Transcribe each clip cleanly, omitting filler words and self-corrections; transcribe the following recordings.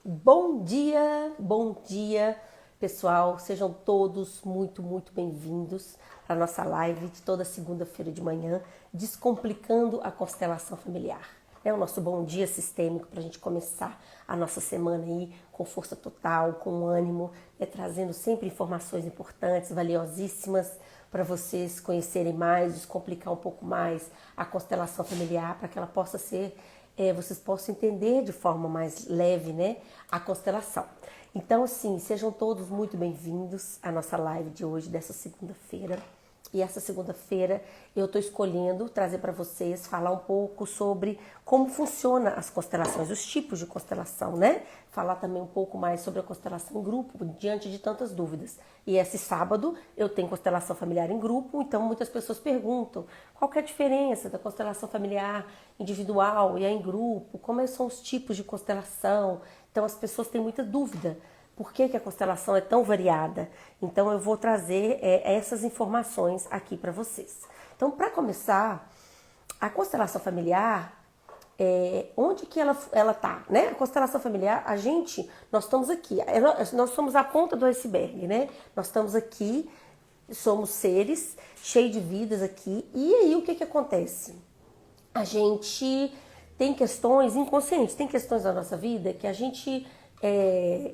Bom dia, pessoal. Sejam todos muito bem-vindos para a nossa live de toda segunda-feira de manhã, descomplicando a constelação familiar. É o nosso bom dia sistêmico para a gente começar a nossa semana aí com força total, com ânimo, trazendo sempre informações importantes, valiosíssimas para vocês conhecerem mais, descomplicar um pouco mais a constelação familiar, para que ela possa ser vocês possam entender de forma mais leve, né, a constelação. Então, assim, sejam todos muito bem-vindos à nossa live de hoje, dessa segunda-feira. E essa segunda-feira eu estou escolhendo trazer para vocês, falar um pouco sobre como funciona as constelações, os tipos de constelação, né? Falar também um pouco mais sobre a constelação em grupo, diante de tantas dúvidas. E esse sábado eu tenho constelação familiar em grupo, então muitas pessoas perguntam qual que é a diferença da constelação familiar individual e a em grupo, como são os tipos de constelação. Então as pessoas têm muita dúvida. Por que a constelação é tão variada? Então eu vou trazer essas informações aqui para vocês. Então, para começar, a constelação familiar, onde que ela tá, né? A constelação familiar, nós estamos aqui, nós somos a ponta do iceberg, né? Nós estamos aqui, somos seres cheios de vidas aqui, e aí o que acontece? A gente tem questões inconscientes, tem questões da nossa vida que a gente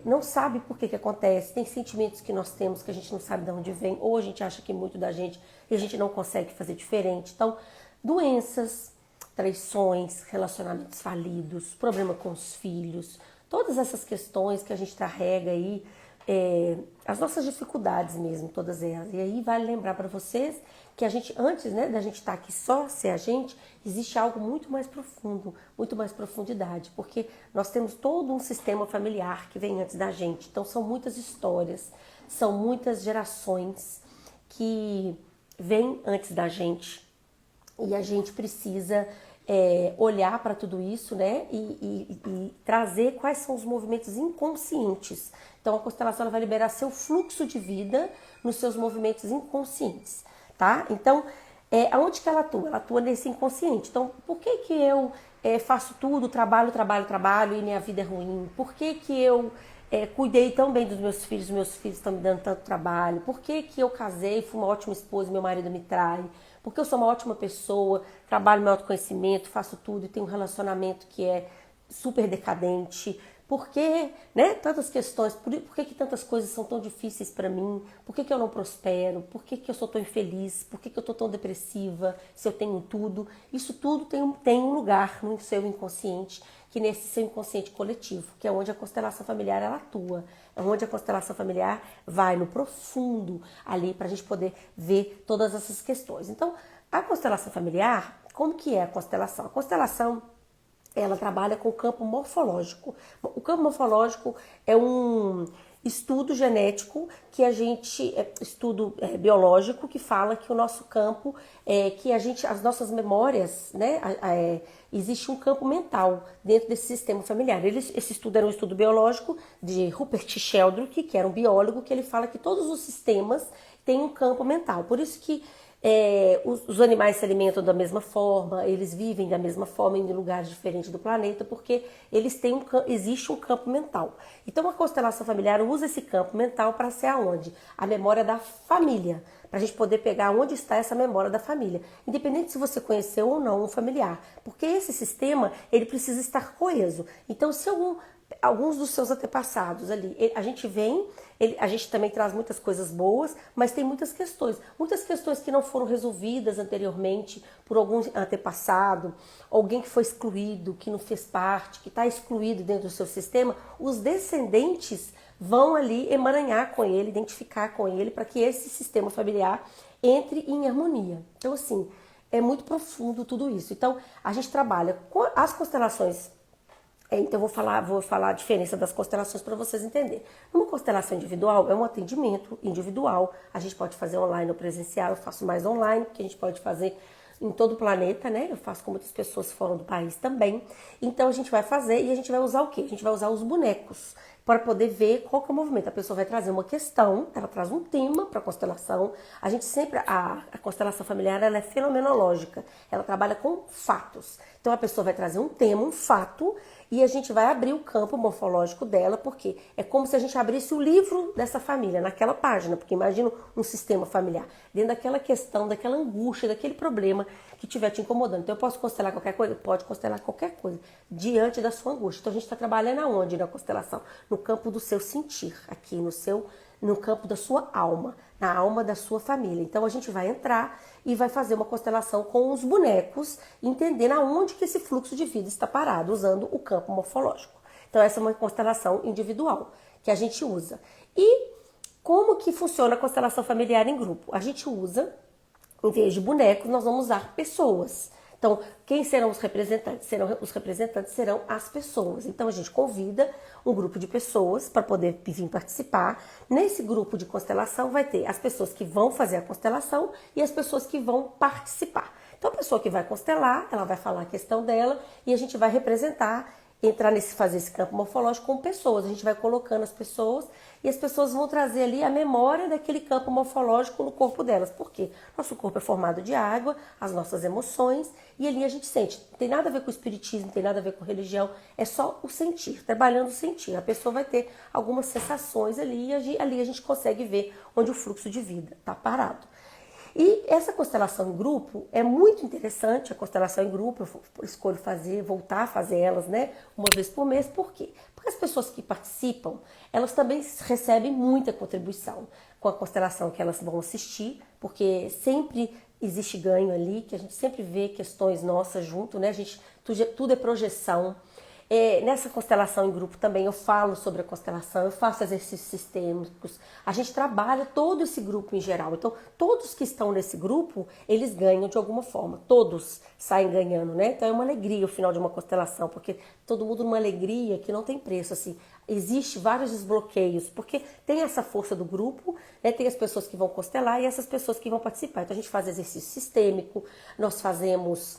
não sabe por que acontece, tem sentimentos que nós temos que a gente não sabe de onde vem, ou a gente acha que muito da gente e a gente não consegue fazer diferente. Então, doenças, traições, relacionamentos falidos, problema com os filhos, todas essas questões que a gente carrega aí, as nossas dificuldades mesmo, todas elas. E aí vale lembrar para vocês que a gente, antes, né, da gente estar aqui só ser a gente, existe algo muito mais profundo, muito mais profundidade, porque nós temos todo um sistema familiar que vem antes da gente. Então são muitas histórias, são muitas gerações que vêm antes da gente e a gente precisa olhar para tudo isso, né, e trazer quais são os movimentos inconscientes. Então a constelação ela vai liberar seu fluxo de vida nos seus movimentos inconscientes, tá? Então, aonde que ela atua? Ela atua nesse inconsciente. Então, por que que eu faço tudo, trabalho e minha vida é ruim? Por que que eu cuidei tão bem dos meus filhos estão me dando tanto trabalho? Por que que eu casei, fui uma ótima esposa e meu marido me trai? Porque eu sou uma ótima pessoa, trabalho meu autoconhecimento, faço tudo e tenho um relacionamento que é super decadente. Por que, né, tantas questões, por que que tantas coisas são tão difíceis para mim? Por que que eu não prospero? Por que que eu sou tão infeliz? Por que que eu tô tão depressiva se eu tenho tudo? Isso tudo tem um lugar no seu inconsciente, que nesse seu inconsciente coletivo, que é onde a constelação familiar ela atua, é onde a constelação familiar vai no profundo ali para a gente poder ver todas essas questões. Então, a constelação familiar, como que é a constelação? A constelação ela trabalha com o campo morfológico. O campo morfológico é um estudo genético que a gente, estudo biológico que fala que o nosso campo, as nossas memórias, né, existe um campo mental dentro desse sistema familiar. Esse estudo era um estudo biológico de Rupert Sheldrake, que era um biólogo, que ele fala que todos os sistemas têm um campo mental. Por isso que os animais se alimentam da mesma forma, eles vivem da mesma forma em lugares diferentes do planeta, porque existe um campo mental. Então a constelação familiar usa esse campo mental para ser aonde? A memória da família, para a gente poder pegar onde está essa memória da família, independente se você conheceu ou não um familiar, porque esse sistema ele precisa estar coeso. Então se alguns dos seus antepassados ali, a gente também traz muitas coisas boas, mas tem muitas questões que não foram resolvidas anteriormente por algum antepassado, alguém que foi excluído, que não fez parte, que está excluído dentro do seu sistema. Os descendentes vão ali emaranhar com ele, identificar com ele, para que esse sistema familiar entre em harmonia. Então, assim, é muito profundo tudo isso. Então, a gente trabalha com as constelações. Então, vou falar a diferença das constelações para vocês entenderem. Uma constelação individual é um atendimento individual. A gente pode fazer online ou presencial. Eu faço mais online, porque a gente pode fazer em todo o planeta, né? Eu faço com muitas pessoas fora do país também. Então, a gente vai fazer e a gente vai usar o quê? A gente vai usar os bonecos para poder ver qual que é o movimento. A pessoa vai trazer uma questão, ela traz um tema para a constelação. A gente sempre, a constelação familiar, ela é fenomenológica. Ela trabalha com fatos. Então, a pessoa vai trazer um tema, um fato, e a gente vai abrir o campo morfológico dela, porque é como se a gente abrisse o livro dessa família, naquela página, porque imagina um sistema familiar, dentro daquela questão, daquela angústia, daquele problema que estiver te incomodando. Então eu posso constelar qualquer coisa? Pode constelar qualquer coisa, diante da sua angústia. Então a gente está trabalhando aonde na constelação? No campo do seu sentir, aqui no campo da sua alma, na alma da sua família. Então a gente vai entrar e vai fazer uma constelação com os bonecos, entendendo aonde que esse fluxo de vida está parado, usando o campo morfológico. Então essa é uma constelação individual que a gente usa. E como que funciona a constelação familiar em grupo? A gente usa, em vez de bonecos, nós vamos usar pessoas. Então, quem serão os representantes? Os representantes serão as pessoas. Então, a gente convida um grupo de pessoas para poder vir participar. Nesse grupo de constelação vai ter as pessoas que vão fazer a constelação e as pessoas que vão participar. Então, a pessoa que vai constelar, ela vai falar a questão dela e a gente vai representar, fazer esse campo morfológico com pessoas. A gente vai colocando as pessoas e as pessoas vão trazer ali a memória daquele campo morfológico no corpo delas. Por quê? Nosso corpo é formado de água, as nossas emoções, e ali a gente sente. Não tem nada a ver com o espiritismo, não tem nada a ver com religião, é só o sentir, trabalhando o sentir. A pessoa vai ter algumas sensações ali e ali a gente consegue ver onde o fluxo de vida está parado. E essa constelação em grupo é muito interessante, a constelação em grupo, eu escolho voltar a fazer elas, né, uma vez por mês. Por quê? Porque as pessoas que participam, elas também recebem muita contribuição com a constelação que elas vão assistir, porque sempre existe ganho ali, que a gente sempre vê questões nossas junto, né, tudo é projeção. Nessa constelação em grupo também eu falo sobre a constelação, eu faço exercícios sistêmicos, a gente trabalha todo esse grupo em geral. Então, todos que estão nesse grupo, eles ganham de alguma forma, todos saem ganhando, né? Então é uma alegria o final de uma constelação, porque todo mundo numa alegria que não tem preço, assim. Existe vários desbloqueios, porque tem essa força do grupo, né? Tem as pessoas que vão constelar e essas pessoas que vão participar. Então a gente faz exercício sistêmico, nós fazemos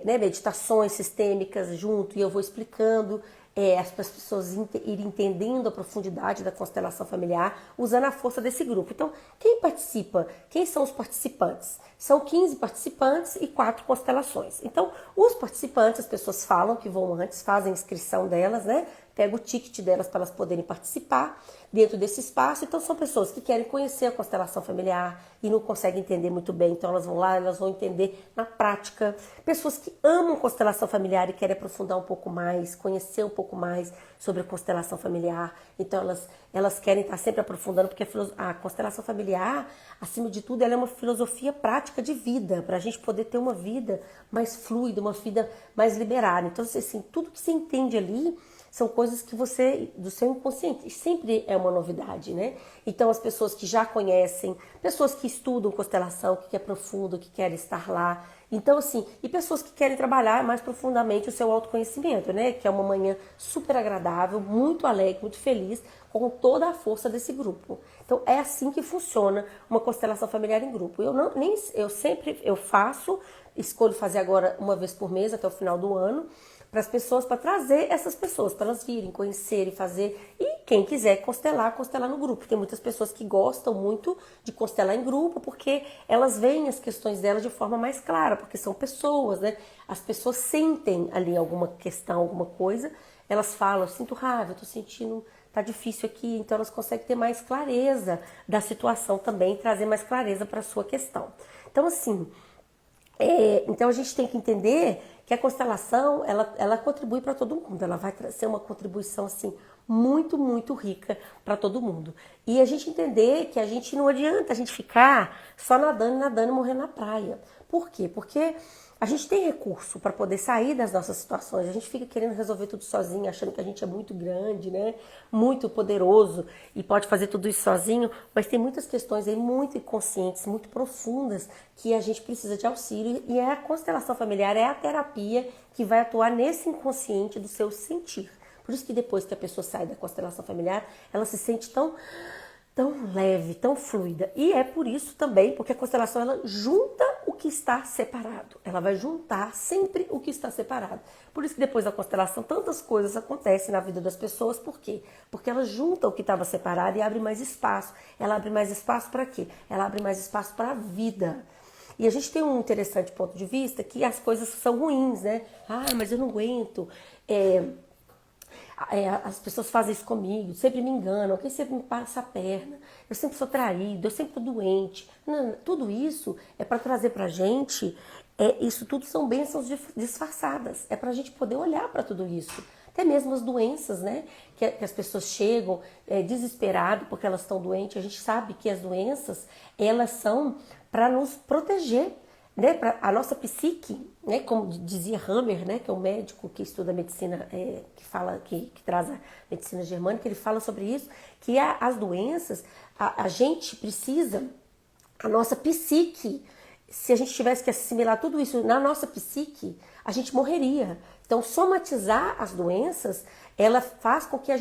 meditações sistêmicas junto, e eu vou explicando as pessoas irem entendendo a profundidade da constelação familiar, usando a força desse grupo. Então, quem participa? Quem são os participantes? São 15 participantes e 4 constelações. Então, os participantes, as pessoas falam que vão antes, fazem a inscrição delas, né? Pega o ticket delas para elas poderem participar dentro desse espaço. Então, são pessoas que querem conhecer a constelação familiar e não conseguem entender muito bem. Então, elas vão lá, elas vão entender na prática. Pessoas que amam constelação familiar e querem aprofundar um pouco mais, conhecer um pouco mais sobre a constelação familiar. Então, elas querem estar sempre aprofundando, porque a constelação familiar, acima de tudo, ela é uma filosofia prática de vida, para a gente poder ter uma vida mais fluida, uma vida mais liberada. Então, assim, tudo que você entende ali são coisas que do seu inconsciente, sempre é uma novidade, né? Então, as pessoas que já conhecem, pessoas que estudam constelação, que aprofundam, que querem estar lá. Então, assim, e pessoas que querem trabalhar mais profundamente o seu autoconhecimento, né? Que é uma manhã super agradável, muito alegre, muito feliz, com toda a força desse grupo. Então, é assim que funciona uma constelação familiar em grupo. Eu faço, escolho fazer agora uma vez por mês, até o final do ano, para as pessoas, para trazer essas pessoas, para elas virem, conhecerem, fazer. E quem quiser constelar no grupo. Tem muitas pessoas que gostam muito de constelar em grupo, porque elas veem as questões delas de forma mais clara, porque são pessoas, né? As pessoas sentem ali alguma questão, alguma coisa, elas falam, eu sinto raiva, eu tô sentindo, tá difícil aqui, então elas conseguem ter mais clareza da situação também, trazer mais clareza para a sua questão. Então, assim, então a gente tem que entender que a constelação, ela contribui para todo mundo, ela vai ser uma contribuição, assim, muito, muito rica para todo mundo. E a gente entender que a gente não adianta a gente ficar só nadando e morrendo na praia. Por quê? Porque a gente tem recurso para poder sair das nossas situações. A gente fica querendo resolver tudo sozinho, achando que a gente é muito grande, né? Muito poderoso e pode fazer tudo isso sozinho, mas tem muitas questões aí muito inconscientes, muito profundas, que a gente precisa de auxílio, e a constelação familiar é a terapia que vai atuar nesse inconsciente do seu sentir. Por isso que depois que a pessoa sai da constelação familiar, ela se sente tão leve, tão fluida. E é por isso também, porque a constelação, ela junta o que está separado. Ela vai juntar sempre o que está separado. Por isso que depois da constelação, tantas coisas acontecem na vida das pessoas. Por quê? Porque ela junta o que estava separado e abre mais espaço. Ela abre mais espaço para quê? Ela abre mais espaço para a vida. E a gente tem um interessante ponto de vista que as coisas são ruins, né? Ah, mas eu não aguento. As pessoas fazem isso comigo, sempre me enganam, quem sempre me passa a perna, eu sempre sou traído, eu sempre tô doente. Não, tudo isso é para trazer pra gente, isso tudo são bênçãos disfarçadas, é pra gente poder olhar para tudo isso. Até mesmo as doenças, né? Que as pessoas chegam desesperadas porque elas estão doentes. A gente sabe que as doenças, elas são para nos proteger, né? Para a nossa psique, né? Como dizia Hammer, né? Que é um médico que estuda medicina, que traz a medicina germânica, ele fala sobre isso, que as doenças, a gente precisa, a nossa psique, se a gente tivesse que assimilar tudo isso na nossa psique, a gente morreria. Então, somatizar as doenças, ela faz com que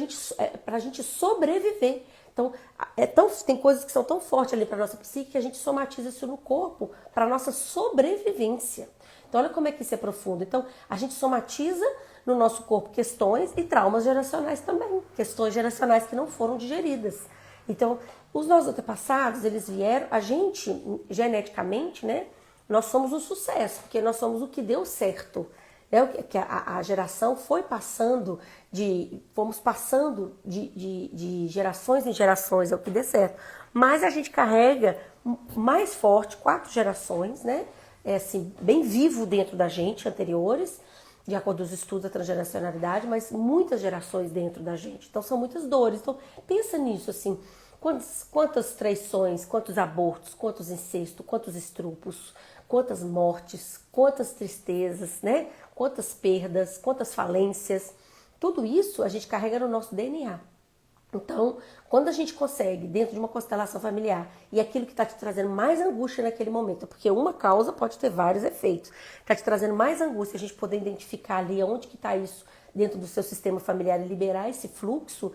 pra gente sobreviver. Então, tem coisas que são tão fortes ali para nossa psique que a gente somatiza isso no corpo para nossa sobrevivência. Então, olha como é que isso é profundo. Então, a gente somatiza no nosso corpo questões e traumas geracionais também. Questões geracionais que não foram digeridas. Então, os nossos antepassados, eles vieram, a gente, geneticamente, né? Nós somos um sucesso, porque nós somos o que deu certo. Que a geração foi passando, fomos passando de gerações em gerações, é o que deu certo. Mas a gente carrega mais forte 4 gerações, né? Assim, bem vivo dentro da gente, anteriores, de acordo com os estudos da transgeracionalidade, mas muitas gerações dentro da gente. Então são muitas dores. Então pensa nisso, assim, quantas traições, quantos abortos, quantos incestos, quantos estrupos, quantas mortes, quantas tristezas, né? Quantas perdas, quantas falências. Tudo isso a gente carrega no nosso DNA. Então, quando a gente consegue, dentro de uma constelação familiar, e aquilo que está te trazendo mais angústia naquele momento, porque uma causa pode ter vários efeitos, está te trazendo mais angústia, a gente poder identificar ali onde que está isso dentro do seu sistema familiar e liberar esse fluxo,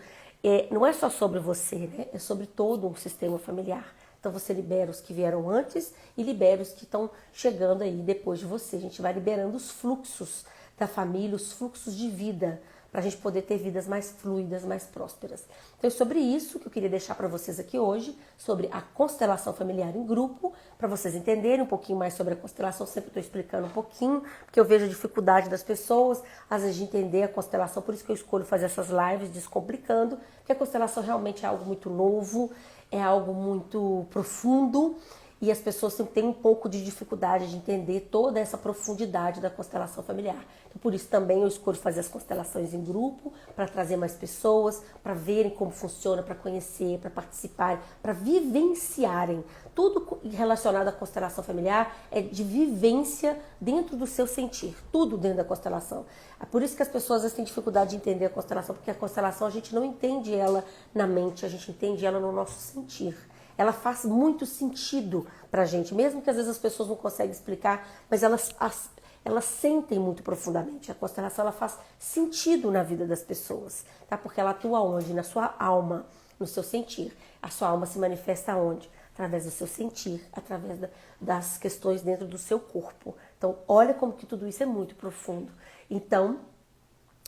não é só sobre você, né? É sobre todo um sistema familiar. Então você libera os que vieram antes e libera os que estão chegando aí depois de você. A gente vai liberando os fluxos da família, os fluxos de vida, para a gente poder ter vidas mais fluidas, mais prósperas. Então é sobre isso que eu queria deixar para vocês aqui hoje, sobre a constelação familiar em grupo, para vocês entenderem um pouquinho mais sobre a constelação. Sempre estou explicando um pouquinho, porque eu vejo a dificuldade das pessoas, às vezes, de entender a constelação, por isso que eu escolho fazer essas lives descomplicando, porque a constelação realmente é algo muito novo, é algo muito profundo e as pessoas sempre têm um pouco de dificuldade de entender toda essa profundidade da constelação familiar. Então, por isso também eu escolho fazer as constelações em grupo, para trazer mais pessoas, para verem como funciona, para conhecer, para participarem, para vivenciarem. Tudo relacionado à constelação familiar é de vivência dentro do seu sentir, tudo dentro da constelação. É por isso que as pessoas às vezes têm dificuldade de entender a constelação, porque a constelação a gente não entende ela na mente, a gente entende ela no nosso sentir. Ela faz muito sentido pra gente, mesmo que às vezes as pessoas não conseguem explicar, mas elas sentem muito profundamente. A constelação ela faz sentido na vida das pessoas, tá? Porque ela atua onde? Na sua alma, no seu sentir. A sua alma se manifesta onde? Através do seu sentir, através das questões dentro do seu corpo. Então, olha como que tudo isso é muito profundo. Então,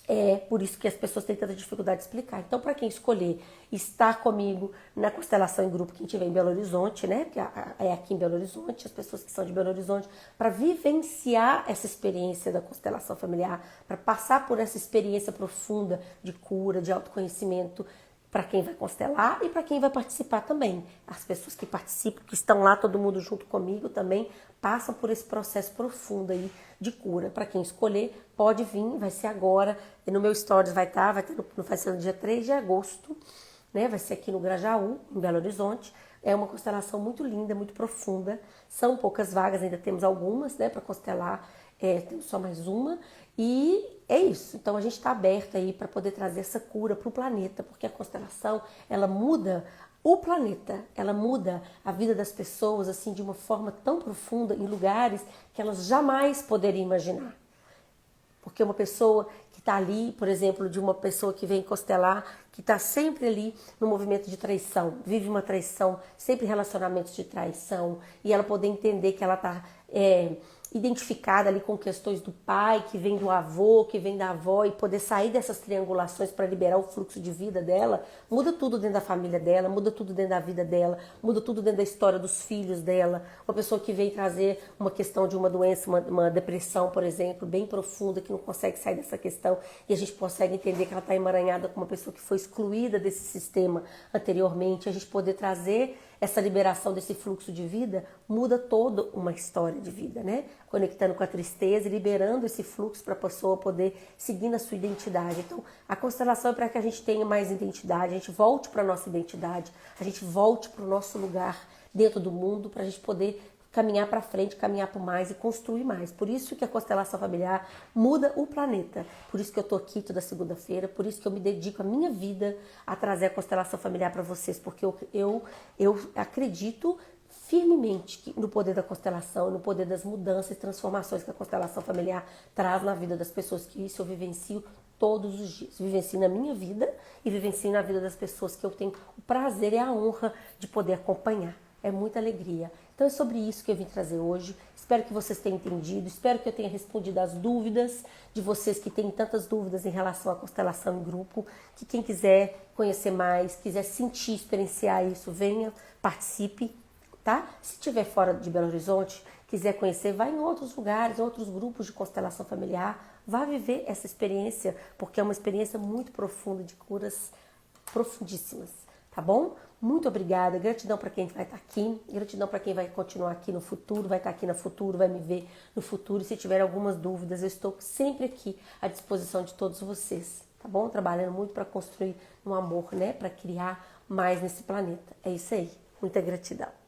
é por isso que as pessoas têm tanta dificuldade de explicar. Então, para quem escolher estar comigo na constelação em grupo, quem estiver em Belo Horizonte, né? Porque é aqui em Belo Horizonte, as pessoas que são de Belo Horizonte, para vivenciar essa experiência da constelação familiar, para passar por essa experiência profunda de cura, de autoconhecimento, para quem vai constelar e para quem vai participar também. As pessoas que participam, que estão lá, todo mundo junto comigo também, passam por esse processo profundo aí de cura. Para quem escolher, pode vir, vai ser agora. E no meu stories vai ser no dia 3 de agosto, né? Vai ser aqui no Grajaú, em Belo Horizonte. É uma constelação muito linda, muito profunda. São poucas vagas, ainda temos algumas, né, para constelar. Temos só mais uma. E é isso. Então a gente está aberto aí para poder trazer essa cura para o planeta, porque a constelação, ela muda o planeta, ela muda a vida das pessoas assim de uma forma tão profunda em lugares que elas jamais poderiam imaginar. Porque uma pessoa que está ali, por exemplo, de uma pessoa que vem constelar, que está sempre ali no movimento de traição, vive uma traição, sempre relacionamentos de traição, e ela poder entender que ela está identificada ali com questões do pai, que vem do avô, que vem da avó, e poder sair dessas triangulações para liberar o fluxo de vida dela, muda tudo dentro da família dela, muda tudo dentro da vida dela, muda tudo dentro da história dos filhos dela. Uma pessoa que vem trazer uma questão de uma doença, uma depressão, por exemplo, bem profunda, que não consegue sair dessa questão, e a gente consegue entender que ela está emaranhada com uma pessoa que foi excluída desse sistema anteriormente, a gente poder trazer essa liberação desse fluxo de vida, muda toda uma história de vida, né? Conectando com a tristeza e liberando esse fluxo para a pessoa poder seguir na sua identidade. Então, a constelação é para que a gente tenha mais identidade, a gente volte para a nossa identidade, a gente volte para o nosso lugar dentro do mundo, para a gente poder caminhar para frente, caminhar para mais e construir mais. Por isso que a constelação familiar muda o planeta. Por isso que eu tô aqui toda segunda-feira, por isso que eu me dedico a minha vida a trazer a constelação familiar para vocês, porque eu acredito firmemente no poder da constelação, no poder das mudanças e transformações que a constelação familiar traz na vida das pessoas, que isso eu vivencio todos os dias. Vivencio na minha vida e vivencio na vida das pessoas que eu tenho o prazer e a honra de poder acompanhar. É muita alegria. Então é sobre isso que eu vim trazer hoje. Espero que vocês tenham entendido, espero que eu tenha respondido as dúvidas de vocês que têm tantas dúvidas em relação à constelação em grupo, que quem quiser conhecer mais, quiser sentir, experienciar isso, venha, participe, tá? Se estiver fora de Belo Horizonte, quiser conhecer, vá em outros lugares, outros grupos de constelação familiar, vá viver essa experiência, porque é uma experiência muito profunda, de curas profundíssimas, tá bom? Muito obrigada, gratidão para quem vai estar aqui, gratidão para quem vai continuar aqui no futuro, vai estar aqui no futuro, vai me ver no futuro. E se tiver algumas dúvidas, eu estou sempre aqui à disposição de todos vocês, tá bom? Trabalhando muito para construir um amor, né? Para criar mais nesse planeta. É isso aí. Muita gratidão.